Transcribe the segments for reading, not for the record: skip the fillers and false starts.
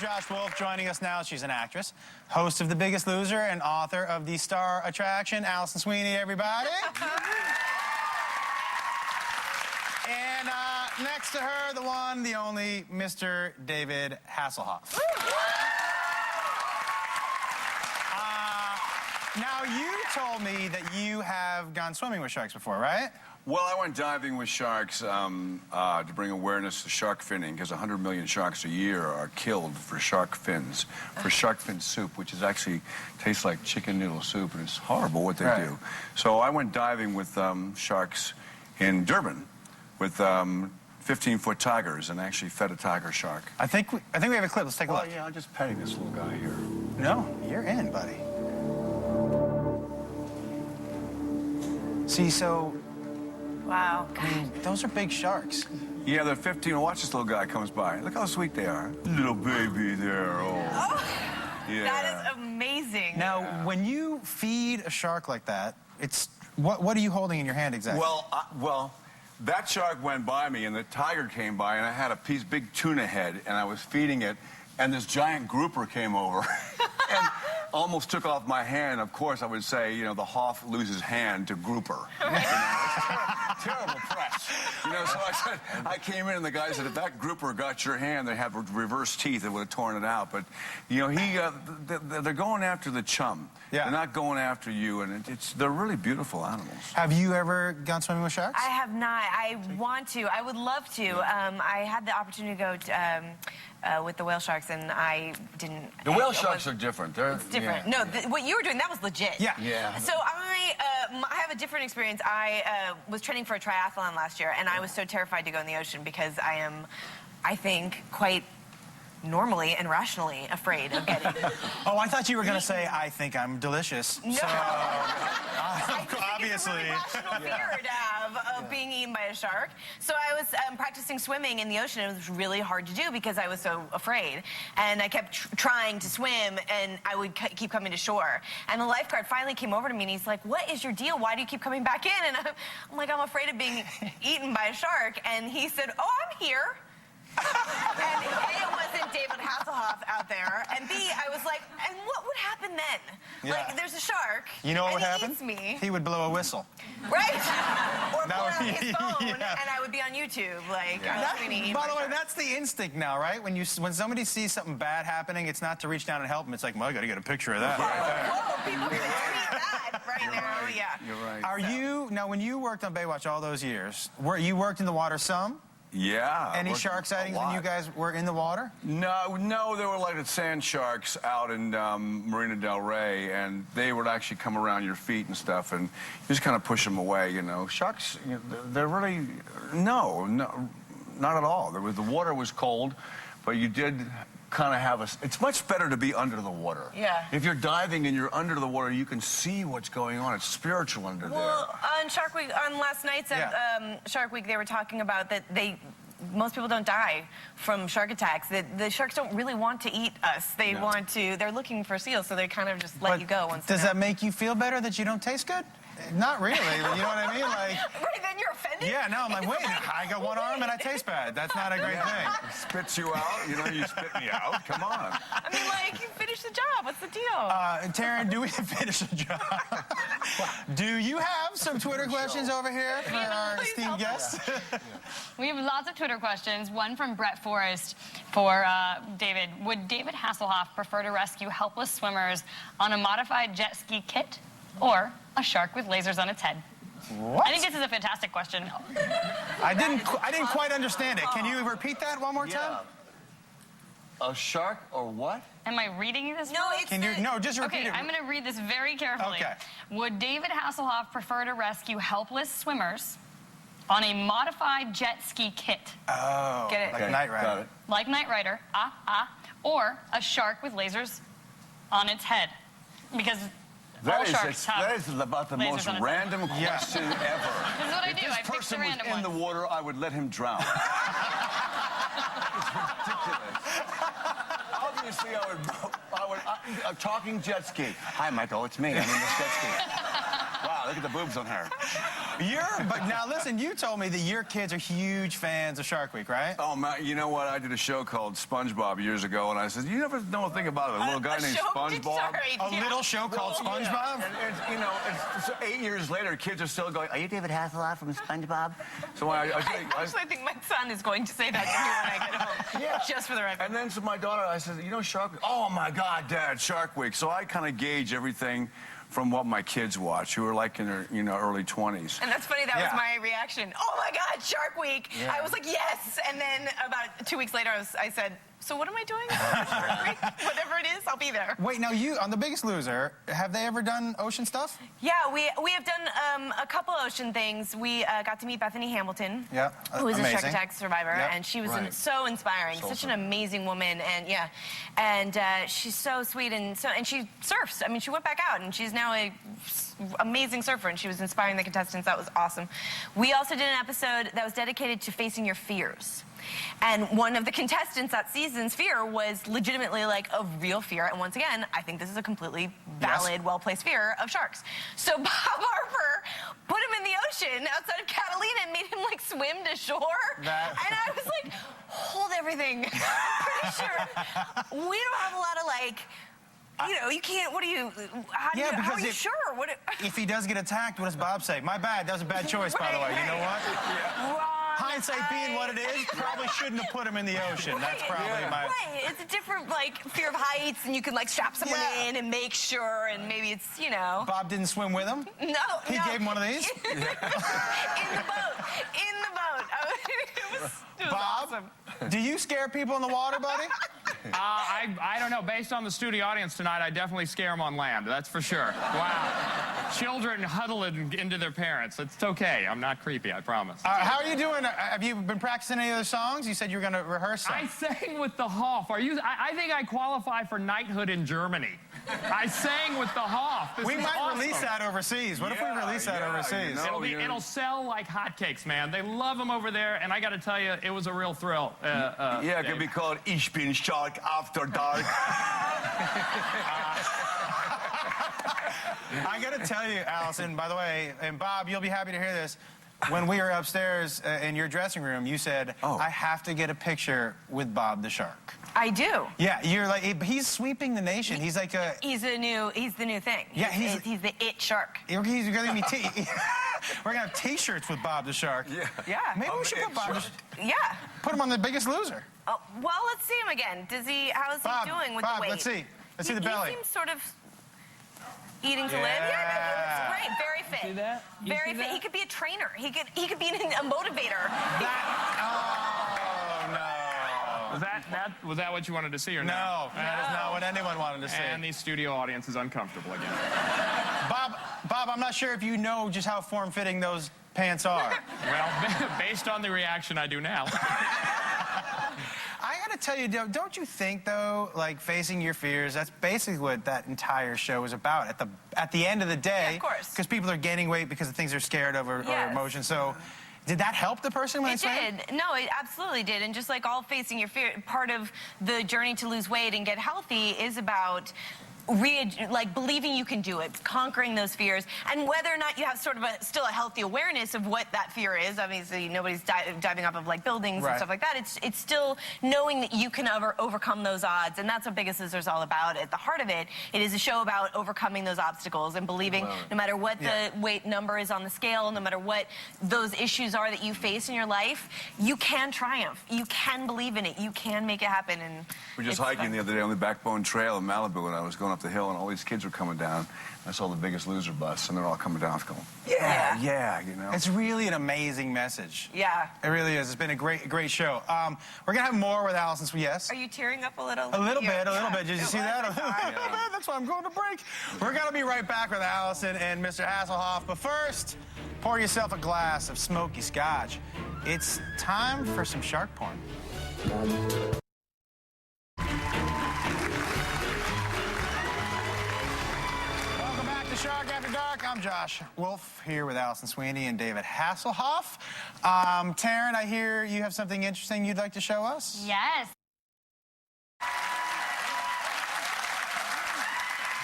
Josh Wolf. Joining us now, she's an actress, host of The Biggest Loser, and author of The Star Attraction, Alison Sweeney, everybody. And next to her, the one, the only, Mr. David Hasselhoff. Now, you told me that you have gone swimming with sharks before, right? Well, I went diving with sharks to bring awareness to shark finning, because 100 million sharks a year are killed for shark fins, for shark fin soup, which is actually tastes like chicken noodle soup, and it's horrible what they do. So I went diving with sharks in Durban with 15-foot tigers, and actually fed a tiger shark. I think we have a clip. Let's take a look. Yeah, I'm just petting this little guy here. No, you're in, buddy. See, so... Wow. I mean, those are big sharks. Yeah, they're 15. Watch this little guy comes by. Look how sweet they are. Little baby there. Oh. Yeah. That is amazing. Now, when you feed a shark like that, it's... What are you holding in your hand exactly? Well, that shark went by me, and the tiger came by, and I had a big tuna head, and I was feeding it, and this giant grouper came over and almost took off my hand. Of course, I would say, you know, the Hoff loses hand to grouper. Right. You know, it's terrible press. You know, so I said, I came in, and the guy said, if that grouper got your hand, they have reverse teeth, it would have torn it out. But, you know, they're going after the chum. Yeah. They're not going after you, and they're really beautiful animals. Have you ever gone swimming with sharks? I have not. I want to. I would love to. I had the opportunity to go to, with the whale sharks, and I didn't. The whale sharks are different. It's different. Yeah. No, what you were doing, that was legit. Yeah. Yeah. So I have a different experience. I was training for a triathlon last year, and I was so terrified to go in the ocean because I am, I think, quite normally and rationally afraid of getting... Oh, I thought you were going to say, I think I'm delicious. No. So, obviously. It's a really rational fear to have of being eaten by a shark. So I was practicing swimming in the ocean. It was really hard to do because I was so afraid. And I kept trying to swim, and I would keep coming to shore. And the lifeguard finally came over to me, and he's like, what is your deal? Why do you keep coming back in? And I'm like, I'm afraid of being eaten by a shark. And he said, oh, I'm here. And A, it wasn't David Hasselhoff out there, and B, I was like, and what would happen then? Yeah. Like, there's a shark, you know what would and happen? Eats me. He would blow a whistle. Right? Or pull out his phone, yeah. and I would be on YouTube, like, Sweeney. By the way, that's the instinct now, right? When somebody sees something bad happening, it's not to reach down and help them. It's like, well, I got to get a picture of that. Whoa, people can tweet that right now. Right. Yeah. You're right. Now, when you worked on Baywatch all those years, you worked in the water some? Yeah. Any shark sightings when you guys were in the water? No, there were like the sand sharks out in Marina Del Rey, and they would actually come around your feet and stuff, and you just kind of push them away, you know. Sharks, you know, they're really, no, not at all. The water was cold, but you did kind of have it's much better to be under the water. Yeah. If you're diving and you're under the water, you can see what's going on. It's spiritual under there. Well, on Shark Week, on last night's Shark Week, they were talking about that most people don't die from shark attacks. The sharks don't really want to eat us. They're looking for seals, so they kind of just let you go once. Does that make you feel better that you don't taste good? Not really, you know what I mean? Like, right, then you're offended? Yeah, no, I'm like, wait, I got one arm and I taste bad. That's not a great thing. Spits you out, you know, you spit me out, come on. I mean, like, you finished the job, what's the deal? Taryn, do we finish the job? Do you have some Twitter questions over here for our esteemed guests? We have lots of Twitter questions. One from Brett Forrest for David. Would David Hasselhoff prefer to rescue helpless swimmers on a modified jet ski kit or a shark with lasers on its head? What? I think this is a fantastic question. I didn't quite understand it. Can you repeat that one more time? A shark or what? Am I reading this? No, no, just repeat it. I'm going to read this very carefully. Okay. Would David Hasselhoff prefer to rescue helpless swimmers on a modified jet ski kit? Oh, get it? Like Knight Rider. Got it. Like Knight Rider, or a shark with lasers on its head? Because that is about the most random question ever. This is what I do. I pick the random ones. If this person was in the water, I would let him drown. It's ridiculous. Obviously, a talking jet ski. Hi, Michael, it's me. I'm in this jet ski. Wow, look at the boobs on her. But now listen, you told me that your kids are huge fans of Shark Week, right? Oh, man, you know what? I did a show called SpongeBob years ago, and I said, you never know a thing about it. A little guy named SpongeBob. A little show called SpongeBob? And it's, you know, it's 8 years later, kids are still going, are you David Hasselhoff from SpongeBob? So I actually think my son is going to say that to me when I get home. Yeah. Just for the record. And then to my daughter, I said, you know Shark Week? Oh, my God, Dad, Shark Week. So I kind of gauge everything from what my kids watch, who are like in their, early 20s. And that's funny, that was my reaction. Oh my God, Shark Week. Yeah. I was like, yes. And then about 2 weeks later, I said, so what am I doing? Shark Week? Whatever it is, I'll be there. Wait, now you, on The Biggest Loser, have they ever done ocean stuff? Yeah, we have done a couple ocean things. We got to meet Bethany Hamilton, who is a Shark Attack survivor, and she was so inspiring, such an amazing woman, and she's so sweet and she surfs. I mean, she went back out, and she's now a amazing surfer, and she was inspiring the contestants. That was awesome. We also did an episode that was dedicated to facing your fears. And one of the contestants that season's fear was legitimately like a real fear. And once again, I think this is a completely valid, well-placed fear of sharks. So Bob Harper put him in the ocean outside of Catalina and made him like swim to shore. And I was like, hold everything. I'm pretty sure we don't have a lot of like, you can't, how are you sure? If he does get attacked, what does Bob say? My bad, that was a bad choice, by the way. You know what? Hindsight being what it is, probably shouldn't have put him in the ocean. That's probably my... Right, it's a different, fear of heights, and you can, strap someone in and make sure, and maybe it's, Bob didn't swim with him? No, He gave him one of these? In the boat. It was Bob, awesome. Do you scare people in the water, buddy? I don't know. Based on the studio audience tonight, I definitely scare them on land. That's for sure. Wow. Children huddling into their parents. It's okay. I'm not creepy, I promise. How are you doing? Have you been practicing any other songs? You said you were going to rehearse some. I sang with the Hoff. I think I qualify for knighthood in Germany. I sang with the Hoff. We might release that overseas. What if we release that overseas? It'll sell like hotcakes, man. They love them over there, and I got to tell you, it was a real thrill. It could be called Ich bin Shark After Dark. I got to tell you, Alison, by the way, and Bob, you'll be happy to hear this. When we were upstairs in your dressing room, you said, I have to get a picture with Bob the Shark. I do. Yeah, you're like, he's sweeping the nation. He's like a... He's the new thing. Yeah, he's the it shark. We're going to have T-shirts with Bob the Shark. Yeah. Maybe we should put Bob the Shark. Yeah. Put him on The Biggest Loser. Oh, well, let's see him again. How is he doing with the weight? Let's see. Let's see the belly. He seems sort of eating to live. Yeah, he looks great. Very fit. See that? Very fit. He could be a trainer. He could be a motivator. Was that what you wanted to see or no? No, that is not what anyone wanted to see. And the studio audience is uncomfortable again. Bob, I'm not sure if you know just how form-fitting those pants are. Well, based on the reaction, I do now. I gotta tell you, don't you think, though, facing your fears, that's basically what that entire show is about. At the end of the day, of course. Because people are gaining weight because of things they're scared of or emotion. So, did that help the person when it did? No, it absolutely did. And just like all facing your fear, part of the journey to lose weight and get healthy is about believing you can do it, conquering those fears, and whether or not you have sort of still a healthy awareness of what that fear is. Obviously, nobody's diving off of buildings and stuff like that. It's still knowing that you can overcome those odds, and that's what Biggest Loser is all about. At the heart of it, it is a show about overcoming those obstacles and believing no matter what the weight number is on the scale, no matter what those issues are that you face in your life, you can triumph. You can believe in it. You can make it happen. And we were just hiking the other day on the Backbone Trail in Malibu, and I was going up the hill, and all these kids were coming down. I saw the Biggest Loser bus, and they're all coming down. I was going, yeah. It's really an amazing message. Yeah. It really is. It's been a great show. We're going to have more with Alison. Yes? Are you tearing up a little? A little bit. Did you see that? A little bit. That's why I'm going to break. We're going to be right back with Alison and Mr. Hasselhoff. But first, pour yourself a glass of smoky scotch. It's time for some shark porn. Shark After Dark. I'm Josh Wolf here with Alison Sweeney and David Hasselhoff. Taryn, I hear you have something interesting you'd like to show us? Yes.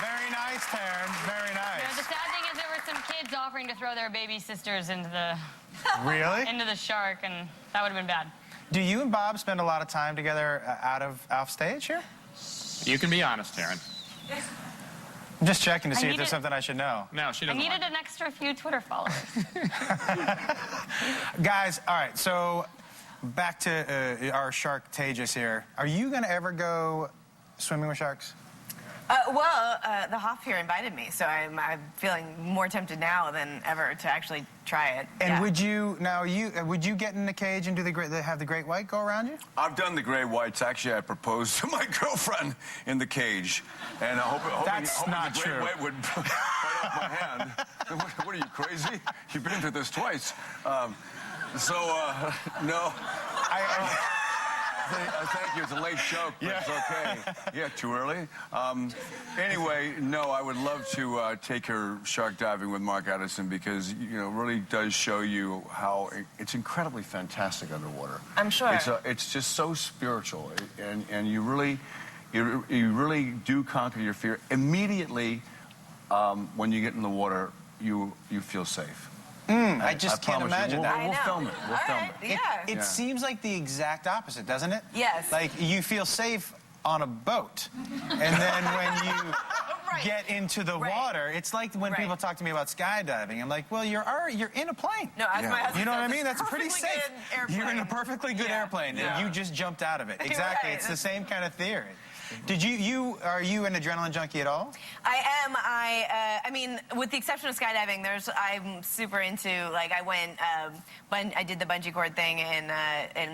Very nice. nice, Taryn. Very nice. The sad thing is there were some kids offering to throw their baby sisters into the Really? into the shark, and that would have been bad. Do you and Bob spend a lot of time together off stage here? You can be honest, Taryn. I'm just checking to see if needed- there's something I should know. No, she I doesn't. needed an extra few Twitter followers. Guys, all right, so back to our Shark-tagus here. Are you going to ever go swimming with sharks? The Hoff here invited me, so I'm feeling more tempted now than ever to actually try it. And Yeah. would you get in the cage and have the great white go around you? I've done the gray whites. Actually, I proposed to my girlfriend in the cage, and hoping not the true. gray white would bite off my hand. What are you, crazy? You've been through this twice. No. Thank you. It's a late joke, but it's okay. Yeah, too early. Anyway, no, I would love to take her shark diving with Mark Edison because, it really does show you how it's incredibly fantastic underwater. I'm sure. It's just so spiritual, and you really do conquer your fear. Immediately, when you get in the water, you feel safe. I just can't promise you. imagine that. We'll film it. We'll film it. Yeah. It seems like the exact opposite, doesn't it? Yes. Like you feel safe on a boat, and then when you Right. get into the Right. water, it's like when Right. people talk to me about skydiving. I'm like, well, you're in a plane. No, as my husband You know what I says, mean? That's pretty perfectly safe. good airplane. You're in a perfectly good airplane, and you just jumped out of it. Exactly. Right. It's the same kind of theory. Are you an adrenaline junkie at all? I am. I mean, with the exception of skydiving, I'm super into, I went, I did the bungee cord thing in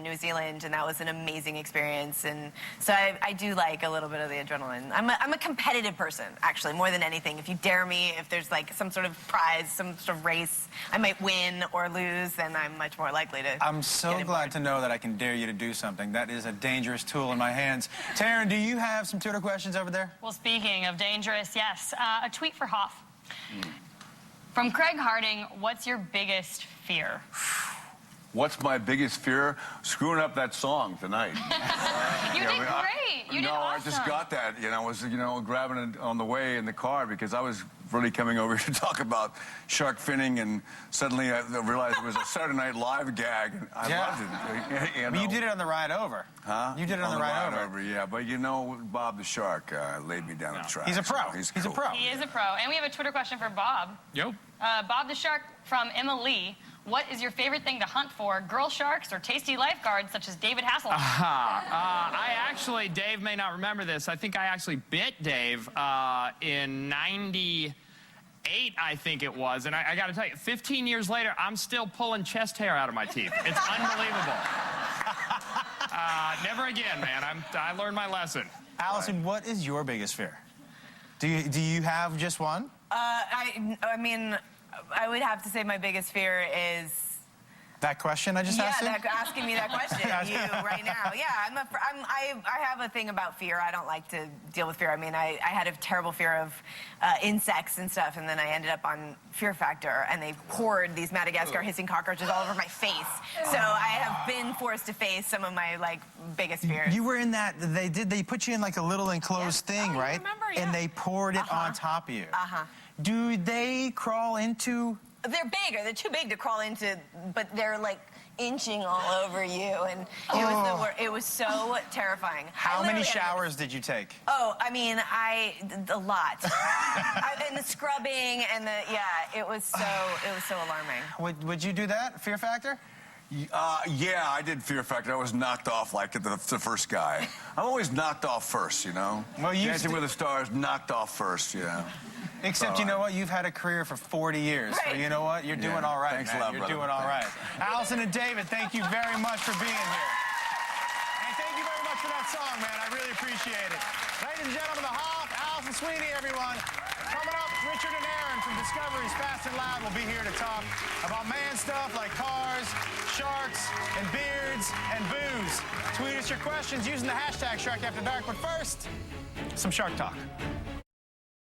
New Zealand, and that was an amazing experience. And so I do like a little bit of the adrenaline. I'm a competitive person, actually, more than anything. If you dare me, if there's some sort of prize, some sort of race, I might win or lose, then I'm much more likely to. I'm so get glad involved. to know that I can dare you to do something. That is a dangerous tool in my hands. Taryn, do you have some Twitter questions over there? Well, speaking of dangerous, yes. A tweet for Hoff. From Craig Harding, what's your biggest fear? What's my biggest fear? Screwing up that song tonight. You did great. You did awesome. I just got that. I was, grabbing it on the way in the car because I was really coming over here to talk about shark finning, and suddenly I realized it was a Saturday Night Live gag, and I loved it. But you did it on the ride over. Huh? You did it on the ride over. Yeah, but Bob the Shark laid me down the track. He's a pro. So He's cool. a pro. He is a pro. And we have a Twitter question for Bob. Yep. Bob the Shark from Emma Lee. What is your favorite thing to hunt for? Girl sharks or tasty lifeguards such as David Hasselhoff? Dave may not remember this. I think I actually bit Dave in 98, I think it was. And I got to tell you, 15 years later, I'm still pulling chest hair out of my teeth. It's unbelievable. Never again, man. I learned my lesson. Alison, what is your biggest fear? Do you have just one? I mean, I would have to say my biggest fear is. That question I just asked you? Asking me that question, you right now. Yeah, I have a thing about fear. I don't like to deal with fear. I mean, I had a terrible fear of insects and stuff, and then I ended up on Fear Factor, and they poured these Madagascar hissing cockroaches all over my face. So I have been forced to face some of my biggest fears. You were in that. They put you in a little enclosed thing, I right? remember, And they poured it on top of you. Do they crawl into? They're big, or they're too big to crawl into, but they're inching all over you, and it was so terrifying. How many showers did you take? Oh, I mean, a lot. And the scrubbing and it was so alarming. Would you do that? Fear Factor? Yeah, I did Fear Factor. I was knocked off the first guy. I'm always knocked off first, Well, Dancing with the Stars, knocked off first, Except, you know what? You've had a career for 40 years. Right. So you know what? You're doing all right, Thanks man. a lot, You're brother. doing all right. Alison and David, thank you very much for being here. And thank you very much for that song, man. I really appreciate it. Ladies and gentlemen, the Hoff, Alison, Sweeney, everyone. Coming up, Richard and Aaron from Discovery's Fast and Loud will be here to talk about man stuff like cars, sharks, and beards, and booze. Tweet us your questions using the hashtag SharkAfterDark. But first, some Shark Talk.